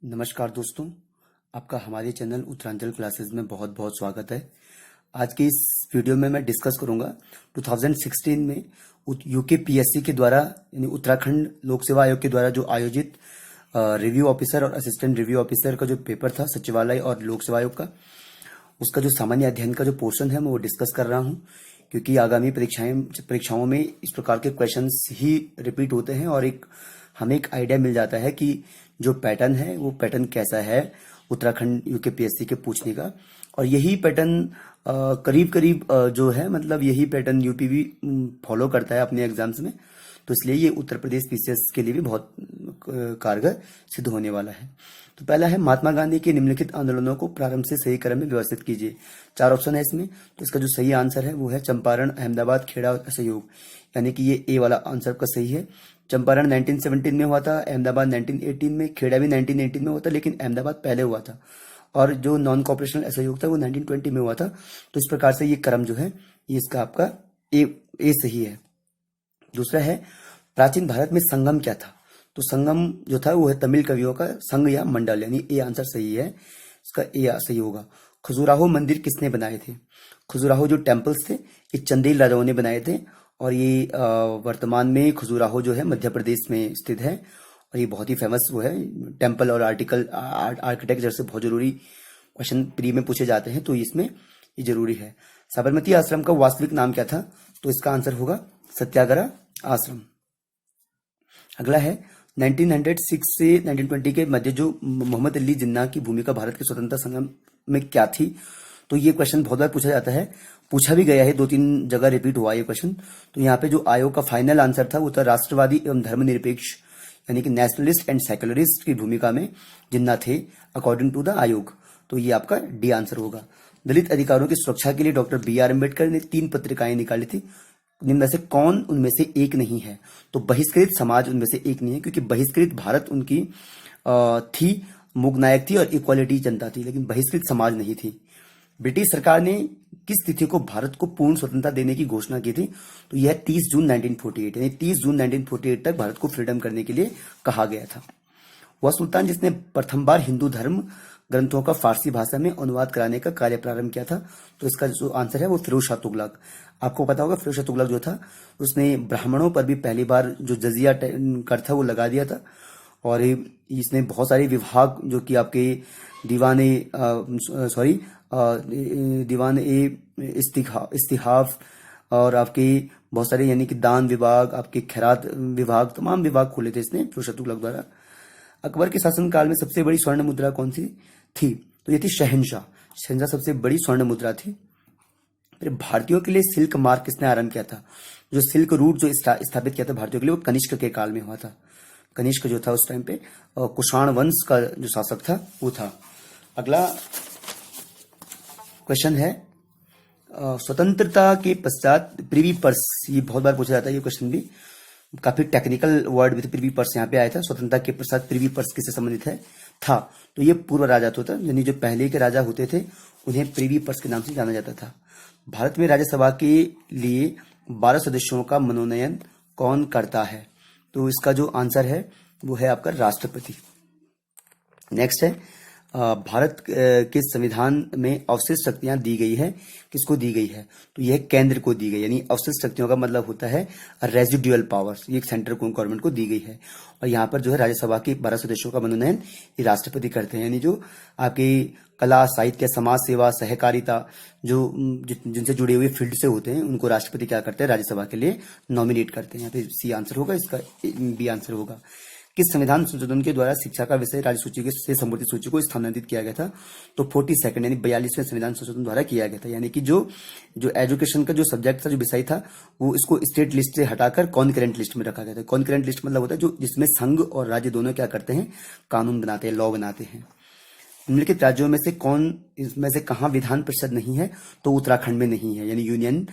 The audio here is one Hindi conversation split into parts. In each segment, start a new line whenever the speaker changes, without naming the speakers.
नमस्कार दोस्तों, आपका हमारे चैनल उत्तरांचल क्लासेस में बहुत बहुत स्वागत है। आज की इस वीडियो में मैं डिस्कस करूंगा 2016 में यूकेपीएससी के द्वारा यानी उत्तराखंड लोक सेवा आयोग के द्वारा जो आयोजित रिव्यू ऑफिसर और असिस्टेंट रिव्यू ऑफिसर का जो पेपर था सचिवालय और लोक सेवा आयोग का, उसका जो सामान्य अध्ययन का जो पोर्शन है मैं वो डिस्कस कर रहा हूँ, क्योंकि आगामी परीक्षाओं में इस प्रकार के क्वेश्चंस ही रिपीट होते हैं और हमें एक आइडिया मिल जाता है कि जो पैटर्न है वो पैटर्न कैसा है उत्तराखंड यूकेपीएससी के पूछने का। और यही पैटर्न करीब करीब जो है मतलब यही पैटर्न यूपी भी फॉलो करता है अपने एग्जाम्स में, तो इसलिए ये उत्तर प्रदेश पीसीएस के लिए भी बहुत कारगर सिद्ध होने वाला है। तो पहला है, महात्मा गांधी के निम्नलिखित आंदोलनों को प्रारंभ से सही क्रम में व्यवस्थित कीजिए। 4 ऑप्शन है इसमें, तो इसका जो सही आंसर है वो है चंपारण, अहमदाबाद, खेड़ा और असहयोग, यानी कि ये ए वाला आंसर का सही है। चंपारण 1917 में हुआ था, अहमदाबाद 1918 में, खेड़ा भी 1918 में हुआ था, लेकिन अहमदाबाद पहले हुआ था, और जो नॉन कॉपरेशनल असहयोग था वो 1920 में हुआ था। तो इस प्रकार से ये क्रम जो है ये इसका आपका ए सही है। दूसरा है, प्राचीन भारत में संगम क्या था? तो संगम जो था वो है तमिल कवियों का संघ या मंडल, यानी ए आंसर सही है, इसका ए सही होगा। खजुराहो मंदिर किसने बनाए थे? खजुराहो जो टेम्पल्स थे ये चंदेल राजाओं ने बनाए थे, और ये वर्तमान में खजुराहो जो है मध्य प्रदेश में स्थित है, और ये बहुत ही फेमस वो है टेम्पल और आर्किटेक्चर से बहुत जरूरी क्वेश्चन प्री में पूछे जाते हैं, तो इसमें ये जरूरी है। साबरमती आश्रम का वास्तविक नाम क्या था? तो इसका आंसर होगा सत्याग्रह आश्रम। अगला है, 1906 से 1920 के मध्य जो मोहम्मद अली जिन्ना की भूमिका भारत के स्वतंत्रता संग्राम में क्या थी? तो ये क्वेश्चन बहुत बार पूछा जाता है, पूछा भी गया है, 2-3 जगह रिपीट हुआ ये क्वेश्चन। तो यहाँ पे जो आयोग का फाइनल आंसर था वो था राष्ट्रवादी एवं धर्मनिरपेक्ष, यानी कि नेशनलिस्ट एंड सेक्युलरिस्ट की भूमिका में जिन्ना थे अकॉर्डिंग टू द आयोग। तो ये आपका डी आंसर होगा। दलित अधिकारों की सुरक्षा के लिए डॉक्टर बी.आर. अम्बेडकर ने 3 पत्रिकाएं निकाली थी, इनमें से कौन उनमें से एक नहीं है? तो बहिष्कृत समाज उनमें से एक नहीं है, क्योंकि बहिष्कृत भारत उनकी थी, मूक नायक थी और इक्वालिटी जनता थी, लेकिन बहिष्कृत समाज नहीं थी। ब्रिटिश सरकार ने किस तिथि को भारत को पूर्ण स्वतंत्रता देने की घोषणा की थी? तो यह 30 जून 1948, यानी 30 जून 1948 तक भारत को फ्रीडम करने के लिए कहा गया था। वह सुल्तान जिसने प्रथम बार हिंदू धर्म ग्रंथों का फारसी भाषा में अनुवाद कराने का कार्य प्रारंभ किया था? तो इसका जो आंसर है वो फिरोज शाह तुगलक। आपको पता होगा फिरोज शाह तुगलक जो था उसने ब्राह्मणों पर भी पहली बार जो जजिया कर था वो लगा दिया था, और इसने बहुत सारे विभाग जो कि आपके दीवान ए इस्तिहाफ और आपके बहुत सारे यानी कि दान विभाग, आपके खैरात विभाग, तमाम विभाग खोले थे इसने फिरोज शाह तुगलक द्वारा। अकबर के शासनकाल में सबसे बड़ी स्वर्ण मुद्रा कौन सी थी? तो ये थी शहनशाह सबसे बड़ी स्वर्ण मुद्रा थी। फिर भारतीयों के लिए सिल्क मार्ग किसने आरंभ किया था? जो सिल्क रूट जो स्थापित किया था भारतीयों के लिए वो कनिष्क के काल में हुआ था। कनिष्क जो था उस टाइम पे कुषाण वंश का जो शासक था वो था। अगला क्वेश्चन है, स्वतंत्रता के पश्चात प्रिवी पर्स, ये बहुत बार पूछा जाता है ये क्वेश्चन भी, काफी टेक्निकल वर्ड भी थे। प्रिवी पर्स यहाँ पे आया था, स्वतंत्रता के पश्चात प्रिवी पर्स किससे संबंधित है था? तो ये पूर्व राजा था, यानी जो पहले के राजा होते थे उन्हें प्रिवी पर्स के नाम से जाना जाता था। भारत में राज्यसभा के लिए 12 सदस्यों का मनोनयन कौन करता है? तो इसका जो आंसर है वो है आपका राष्ट्रपति। नेक्स्ट है, भारत के संविधान में अवशिष्ट शक्तियां दी गई है, किसको दी गई है? तो यह केंद्र को दी गई, यानी अवशिष्ट शक्तियों का मतलब होता है रेजिडुअल पावर्स, ये सेंट्रल गवर्नमेंट को दी गई है। और यहाँ पर जो है राज्यसभा के 12 सदस्यों का मनोनयन ये राष्ट्रपति करते हैं, यानी जो आपके कला, साहित्य, समाज सेवा, सहकारिता जो जिनसे जुड़े हुए फील्ड से होते हैं उनको राष्ट्रपति क्या करते हैं, राज्यसभा के लिए नॉमिनेट करते हैं। यहाँ पे सी आंसर होगा, इसका बी आंसर होगा। किस संविधान संशोधन के द्वारा शिक्षा का विषय राज्य सूची से समवर्ती सूची को स्थानांतरित किया गया था? तो 42 यानी 42वें संविधान संशोधन द्वारा किया गया था, यानी कि जो एजुकेशन का जो सब्जेक्ट था, जो विषय था, वो इसको स्टेट लिस्ट से हटाकर कॉन्करेंट लिस्ट में रखा गया था। कॉन्करेंट लिस्ट मतलब होता है जो जिसमें संघ और राज्य दोनों क्या करते हैं, कानून बनाते हैं, लॉ बनाते हैं। निम्नलिखित राज्यों में से कौन इसमें से कहाँ विधान परिषद नहीं है? तो उत्तराखंड में नहीं है, यानी यूनियन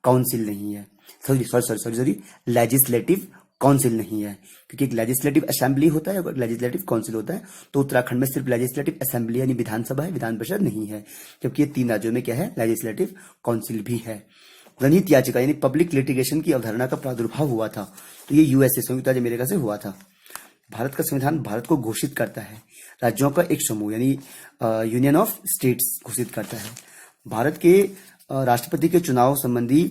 काउंसिल नहीं है, सॉरी लेजिस्लेटिव काउंसिल नहीं है, क्योंकि एक लेजिस्लेटिव असेंबली होता है और लेजिस्लेटिव काउंसिल होता है। तो उत्तराखंड में सिर्फ लेजिस्लेटिव असेंबली यानी विधानसभा है, विधान परिषद नहीं है, जबकि ये 3 राज्यों में क्या है, लेजिस्लेटिव काउंसिल भी है। जनहित याचिका यानी पब्लिक लिटिगेशन की अवधारणा का प्रादुर्भाव हुआ था, तो ये यूएसए संयुक्त राज्य अमेरिका से हुआ था। भारत का संविधान भारत को घोषित करता है, राज्यों का एक समूह यानी यूनियन ऑफ स्टेट्स घोषित करता है। भारत के राष्ट्रपति के चुनाव संबंधी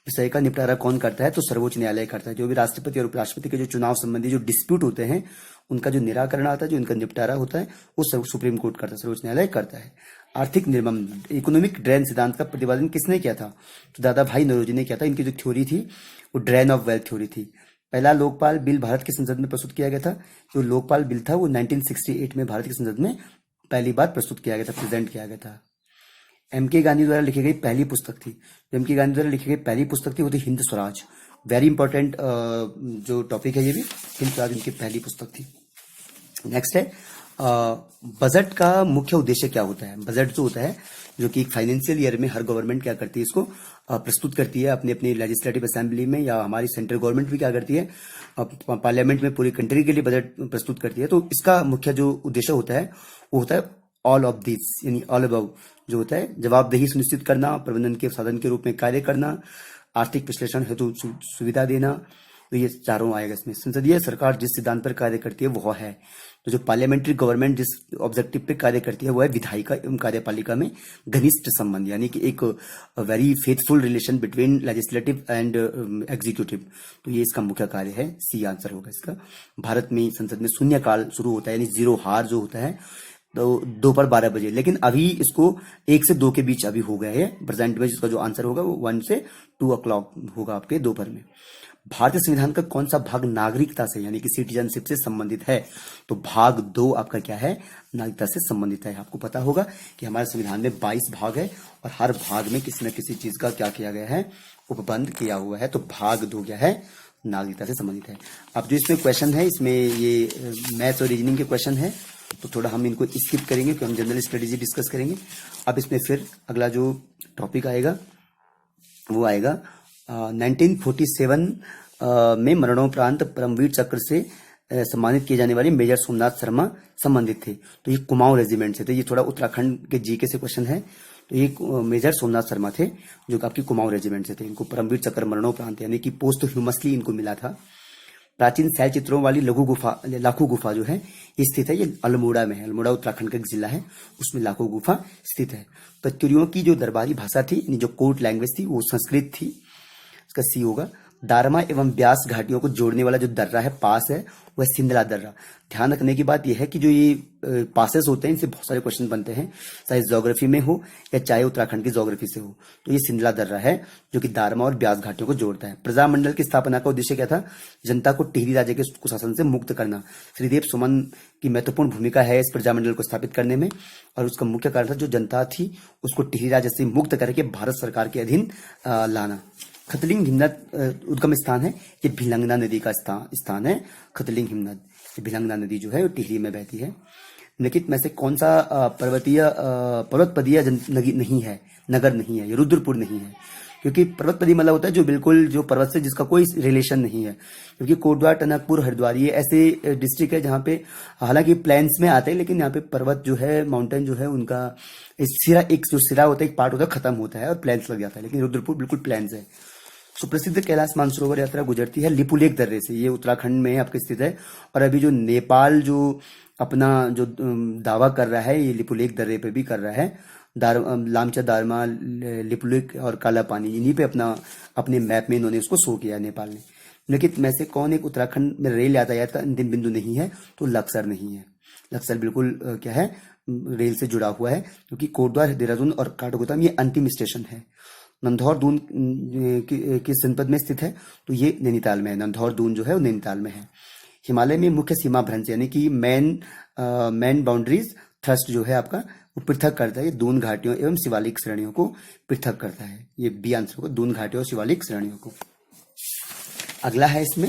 विषय का निपटारा कौन करता है? तो सर्वोच्च न्यायालय करता है। जो भी राष्ट्रपति और उपराष्ट्रपति के जो चुनाव संबंधी जो डिस्प्यूट होते हैं उनका जो निराकरण आता है, जो उनका निपटारा होता है, वो सुप्रीम कोर्ट करता है, सर्वोच्च न्यायालय करता है। आर्थिक निर्मम इकोनॉमिक ड्रेन सिद्धांत का प्रतिपादन किसने किया था? तो दादा भाई नौरोजी ने किया था। इनकी जो थ्योरी थी वो ड्रेन ऑफ वेल्थ थ्योरी थी। पहला लोकपाल बिल भारत की संसद में प्रस्तुत किया गया था। जो लोकपाल बिल था वो 1968 में भारत की संसद में पहली बार प्रस्तुत किया गया था, प्रेजेंट किया गया था। एम के गांधी द्वारा लिखी गई पहली पुस्तक थी, एम के गांधी द्वारा लिखी गई पहली पुस्तक थी वो थी हिंद स्वराज। वेरी इंपॉर्टेंट जो टॉपिक है ये भी, हिंद स्वराज उनकी पहली पुस्तक थी। नेक्स्ट है बजट का मुख्य उद्देश्य क्या होता है? बजट जो होता है, जो कि फाइनेंशियल ईयर में हर गवर्नमेंट क्या करती है, इसको प्रस्तुत करती है अपनी अपनी लेजिस्लेटिव असेंबली में, या हमारी सेंट्रल गवर्नमेंट भी क्या करती है, पार्लियामेंट में पूरी कंट्री के लिए बजट प्रस्तुत करती है। तो इसका मुख्य जो उद्देश्य होता है वो होता है ऑल ऑफ दिस, यानी ऑल अबव जो होता है, जवाबदेही सुनिश्चित करना, प्रबंधन के साधन के रूप में कार्य करना, आर्थिक विश्लेषण हेतु सुविधा देना। तो ये चारों आएगा इसमें। संसदीय सरकार जिस सिद्धांत पर कार्य करती है वो है, तो जो पार्लियामेंट्री गवर्नमेंट जिस ऑब्जेक्टिव पे कार्य करती है वो है विधायिका एवं कार्यपालिका में घनिष्ठ संबंध, यानी कि एक very faithful relation between legislative and executive. तो ये इसका मुख्य कार्य है, सी आंसर होगा इसका। भारत में संसद में शून्य काल शुरू होता है, यानी जीरो हार जो होता है तो दोपहर 12 बजे, लेकिन अभी इसको 1 से 2 के बीच अभी हो गया है प्रेजेंट में, जिसका जो आंसर होगा वो 1 से 2 o'clock होगा आपके दोपहर में। भारतीय संविधान का कौन सा भाग नागरिकता से यानी कि सिटीजनशिप से संबंधित है? तो भाग 2 आपका क्या है? नागरिकता से संबंधित है। आपको पता होगा कि हमारे संविधान में 22 भाग है और हर भाग में किसी न किसी चीज का क्या किया गया है, उपबंध किया हुआ है। तो भाग 2 क्या है? नागरिकता से संबंधित है। अब जो इसमें क्वेश्चन है, इसमें ये मैथ्स और रीजनिंग के क्वेश्चन है, तो थोड़ा हम इनको स्किप करेंगे क्योंकि हम जनरल स्ट्रेटेजी डिस्कस करेंगे। अब इसमें फिर अगला जो टॉपिक आएगा वो आएगा 1947 में मरणोपरांत परमवीर चक्र से सम्मानित किए जाने वाले मेजर सोमनाथ शर्मा संबंधित थे। तो ये कुमाऊं रेजिमेंट से थे। ये थोड़ा उत्तराखंड के जीके से क्वेश्चन है। तो ये मेजर सोमनाथ शर्मा थे जो आपकी कुमाऊं रेजिमेंट से थे। इनको परमवीर चक्र मरणोपरांत यानी कि पोस्ट ह्यूमसली इनको मिला था। प्राचीन शैल चित्रों वाली लाखों गुफा जो है ये स्थित है, ये अल्मोड़ा में है। अल्मोड़ा उत्तराखंड का एक जिला है, उसमें लाखों गुफा स्थित है। कत्यूरियों की जो दरबारी भाषा थी, जो कोर्ट लैंग्वेज थी, वो संस्कृत थी। इसका सी होगा। दारमा एवं ब्यास घाटियों को जोड़ने वाला जो दर्रा है, पास है, वह सिंधला दर्रा। ध्यान रखने की बात यह है कि जो ये पासेस होते हैं इनसे बहुत सारे क्वेश्चन बनते हैं, चाहे ज्योग्राफी में हो या चाहे उत्तराखंड की ज्योग्राफी से हो। तो ये सिंधला दर्रा है जो कि दारमा और ब्यास घाटियों को जोड़ता है। प्रजामंडल की स्थापना का उद्देश्य क्या था? जनता को टिहरी राजा के कुशासन से मुक्त करना। श्रीदेव सुमन की महत्वपूर्ण भूमिका है इस प्रजामंडल को स्थापित करने में, और उसका मुख्य कारण था जो जनता थी उसको टिहरी राजा से मुक्त करके भारत सरकार के अधीन लाना। खतलिंग हिमनद उद्गम स्थान है, ये भिलंगना नदी का स्थान है। खतलिंग हिमनद, ये भिलंगना नदी जो है वो टिहरी में बहती है। निम्नलिखित में से कौन सा पर्वतपदीय नहीं है, नगर नहीं है? ये रुद्रपुर नहीं है, क्योंकि पर्वतपदी मतलब होता है जो बिल्कुल जो पर्वत से जिसका कोई रिलेशन नहीं है। क्योंकि कोटद्वार, टनकपुर, हरिद्वार ये ऐसे डिस्ट्रिक्ट है जहाँ पे हालांकि प्लेन्स में आते हैं, लेकिन यहाँ पे पर्वत जो है, माउंटेन जो है, उनका सिरा, एक जो सिरा होता है, एक पार्ट होता है, खत्म होता है और प्लेन्स लग जाता है। लेकिन रुद्रपुर बिल्कुल प्लेन्स है। सुप्रसिद्ध कैलाश मानसरोवर यात्रा गुजरती है लिपुलेख दर्रे से। ये उत्तराखंड में आपके स्थित है। और अभी जो नेपाल जो अपना जो दावा कर रहा है, ये लिपुलेख दर्रे पे भी कर रहा है। लामचा, दारमा, लिपुलेख और काला पानी, इन्हीं पे अपने मैप में इन्होंने उसको शो किया नेपाल ने। लेकिन में से कौन एक उत्तराखंड में रेल यातायात का अंतिम बिंदु नहीं है? तो लक्सर नहीं है। लक्सर बिल्कुल क्या है, रेल से जुड़ा हुआ है, क्योंकि कोटद्वार, देहरादून और काठगोदाम ये अंतिम स्टेशन है। नंधौर दून किस जनपद में स्थित है? तो ये नैनीताल में है। नंधौर दून जो है वो नैनीताल में है। हिमालय में मुख्य सीमा भ्रंश यानी कि मेन बाउंड्रीज थ्रस्ट जो है आपका वो पृथक करता है। ये दून घाटियों एवं शिवालिक श्रेणियों को पृथक करता है। ये बी आंसर होगा, दून घाटियों और शिवालिक श्रेणियों को। अगला है इसमें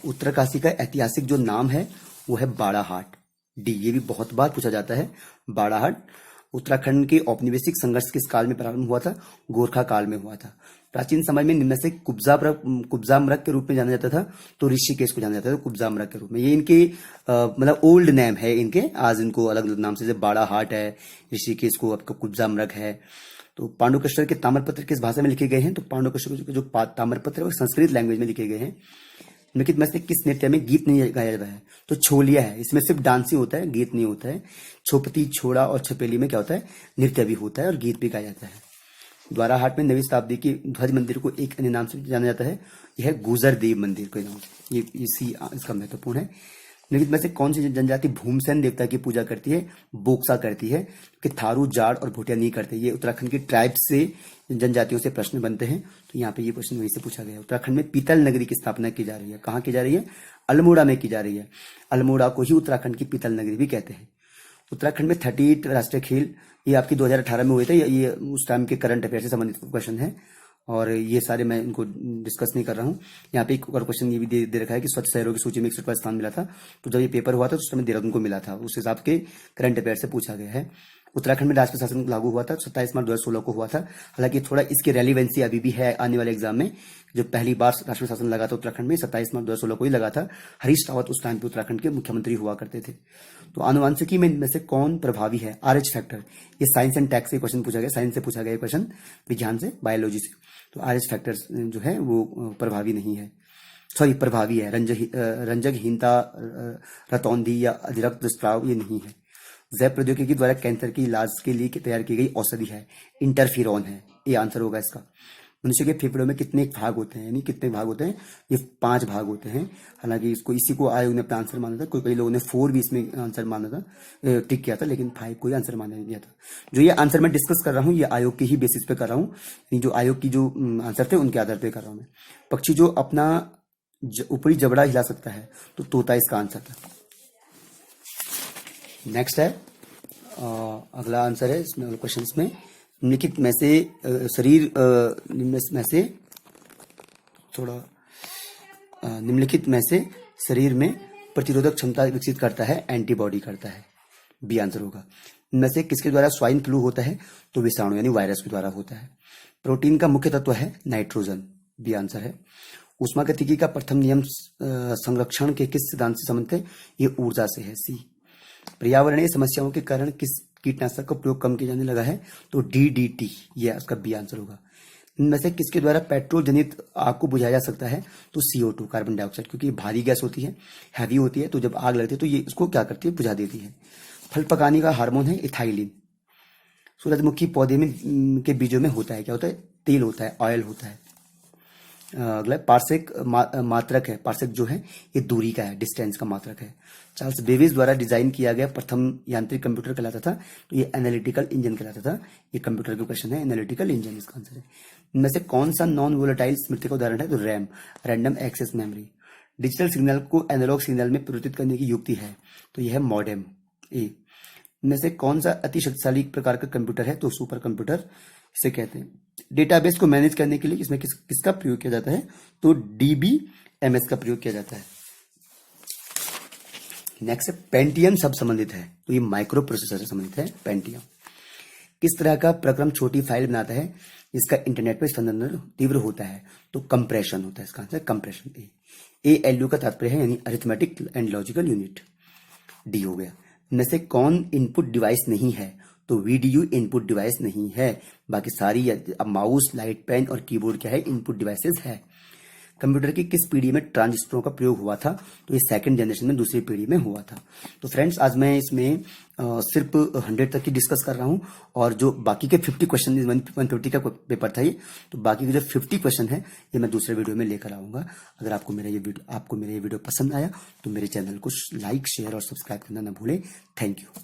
उत्तरकाशी का ऐतिहासिक जो नाम है वो है बाड़ाहाट। डी, ये भी बहुत बार पूछा जाता है। बाड़ाहाट उत्तराखंड के औपनिवेशिक संघर्ष किस काल में प्रारंभ हुआ था? गोरखा काल में हुआ था। प्राचीन समय में निम्न से कुब्जा मृग के रूप में जाना जाता था, तो ऋषिकेश को जाना जाता था कुब्जा मृग के रूप में। ये इनके मतलब ओल्ड नेम है इनके, आज इनको अलग अलग नाम से, जैसे बाड़ाहाट है, ऋषिकेश को आपका कुब्जा मृग है। तो पांडुकेश्वर के ताम्रपत्र किस भाषा में लिखे गए हैं? तो पांडुकेश्वर के जो ताम्रपत्र है वो संस्कृत लैंग्वेज में लिखे गए हैं। निम्नलिखित में से किस नृत्य में गीत नहीं गाया जाता है? तो छोलिया है, इसमें सिर्फ डांस ही होता है, गीत नहीं होता है। छोपती, छोड़ा और छपेली में क्या होता है? नृत्य भी होता है और गीत भी गाया जाता है। द्वाराहाट में 9वीं शताब्दी के ध्वज मंदिर को एक अन्य नाम से जाना जाता है, यह गुजर देव मंदिर के नाम से। ये इसी इसका महत्वपूर्ण है। निम्नलिखित में से कौन सी जनजाति भूमसेन देवता की पूजा करती है? बोक्सा करती है, कि थारू, जाट और भोटिया नहीं करते। ये उत्तराखंड की ट्राइब्स से, जनजातियों से प्रश्न बनते हैं, तो यहाँ पे ये क्वेश्चन वहीं से पूछा गया है। उत्तराखंड में पीतल नगरी की स्थापना की जा रही है, कहाँ की जा रही है? अल्मोड़ा में की जा रही है। अल्मोड़ा को ही उत्तराखंड की पीतल नगरी भी कहते हैं। उत्तराखंड में 38 राष्ट्रीय खेल, ये आपकी 2018 में हुए थे, ये उस टाइम के करंट अफेयर से संबंधित क्वेश्चन है, और ये सारे मैं इनको डिस्कस नहीं कर रहा हूँ। यहाँ पे एक और क्वेश्चन ये भी दे रखा है कि स्वच्छ शहरों की सूची में 61वां स्थान मिला था, तो जब ये पेपर हुआ था तो उस समय देहरादून को मिला था, उस हिसाब के करंट अफेयर से पूछा गया है। उत्तराखंड में राष्ट्रीय शासन लागू हुआ था 27 मार्च 2016 को हुआ था। हालांकि थोड़ा इसकी रेलिवेंसी अभी भी है आने वाले एग्जाम में। जो पहली बार राष्ट्रीय शासन लगा था उत्तराखंड में 27 मार्च 2016 को ही लगा था। हरीश रावत उस टाइम पे उत्तराखंड के मुख्यमंत्री हुआ करते थे। तो आनुवांशिकी में इनमें से कौन प्रभावी है? RH फैक्टर, ये साइंस एंड टेक्स से क्वेश्चन पूछा गया, साइंस से पूछा गया क्वेश्चन, विज्ञान से, बायोलॉजी से। तो RH फैक्टर जो है वो प्रभावी नहीं है, सॉरी प्रभावी है। रंजकहीनता, रतौंधी या अधिरक्त स्त्राव ये नहीं है। जैव प्रौद्योगिकी द्वारा कैंसर की इलाज के लिए तैयार की गई औषधि है, इंटरफिरॉन है, ये आंसर होगा इसका। मनुष्य के फेफड़ों में कितने भाग होते हैं? यानी कितने भाग होते हैं? ये 5 भाग होते हैं। हालांकि इसको इसी को आयोग ने अपना आंसर माना था, कई लोगों ने 4 भी इसमें आंसर माना था, टिक किया था, लेकिन 5 को ही आंसर माना गया था। जो ये आंसर मैं डिस्कस कर रहा हूँ, ये आयोग के ही बेसिस पे कर रहा हूँ, जो आयोग की जो आंसर थे उनके आधार पर कर रहा हूँ मैं। पक्षी जो अपना ऊपरी जबड़ा हिला सकता है, तो तोता इसका आंसर था। नेक्स्ट है अगला आंसर है इसमें क्वेश्चंस में, निम्नलिखित में से शरीर में से थोड़ा निम्नलिखित में से शरीर में प्रतिरोधक क्षमता विकसित करता है, एंटीबॉडी करता है, बी आंसर होगा। इनमें से किसके द्वारा स्वाइन फ्लू होता है? तो विषाणु यानी वायरस के द्वारा होता है। प्रोटीन का मुख्य तत्व है नाइट्रोजन, बी आंसर है। ऊष्मागतिकी का प्रथम नियम संरक्षण के किस सिद्धांत से संबंधित है? ये ऊर्जा से है, सी। पर्यावरणीय समस्याओं के कारण किस कीटनाशक का प्रयोग कम किया जाने लगा है? तो DDT, ये उसका बी आंसर होगा। इनमें से किसके द्वारा पेट्रोल जनित आग को बुझाया जा सकता है? तो CO2, कार्बन डाइऑक्साइड, क्योंकि भारी गैस होती है, हैवी होती है, तो जब आग लगती है तो ये इसको क्या करती है? बुझा देती है। फल पकाने का हार्मोन है इथाइलिन। सूरजमुखी पौधे में के बीजों में होता है, क्या होता है? तेल होता है, ऑयल होता है। अगला पार्सेक मात्रक है, पार्सेक जो है ये दूरी का है, डिस्टेंस का मात्रक है। चार्ल्स बेबेज द्वारा डिजाइन किया गया प्रथम यांत्रिक कंप्यूटर कहलाता था, तो ये एनालिटिकल इंजन कहलाता था। ये कंप्यूटर का क्वेश्चन है, एनालिटिकल इंजन इसका आंसर है। इनमें से कौन सा नॉन वोलेटाइल स्मृति का उदाहरण है? तो RAM, random access memory. Digital signal को एनालॉग सिग्नल में परिवर्तित करने की युक्ति है, तो यह है मॉडेम, ए। इनमें से कौन सा अति शक्तिशाली प्रकार का कंप्यूटर है? तो सुपर कंप्यूटर इसे कहते हैं। डेटाबेस को मैनेज करने के लिए इसमें किसका प्रयोग किया जाता है? तो DBMS का प्रयोग किया जाता है। नेक्स्ट पेंटियम सब संबंधित है, तो ये माइक्रो प्रोसेसर से संबंधित है पेंटियम। किस तरह का प्रक्रम छोटी फाइल बनाता है जिसका इंटरनेट पर संसाधन तीव्र होता है? तो कंप्रेशन होता है इसका आंसर, कंप्रेशन। ALU का तात्पर्य है यानी arithmetic and logical unit, D हो गया। इनमें से कौन इनपुट डिवाइस नहीं है? तो VDU इनपुट डिवाइस नहीं है, बाकी सारी अब माउस, लाइट, पेन और कीबोर्ड क्या है? इनपुट डिवाइसेस है। कंप्यूटर की किस पीढ़ी में ट्रांजिस्टरों का प्रयोग हुआ था? तो ये सेकंड जनरेशन में, दूसरी पीढ़ी में हुआ था। तो फ्रेंड्स आज मैं इसमें सिर्फ 100 तक ही डिस्कस कर रहा हूँ, और जो बाकी के 50 क्वेश्चन, 150 का पेपर था ये, तो बाकी के जो 50 क्वेश्चन है ये मैं दूसरे वीडियो में लेकर आऊँगा। अगर आपको मेरा ये वीडियो पसंद आया तो मेरे चैनल को लाइक, शेयर और सब्सक्राइब करना ना भूलें। Thank you.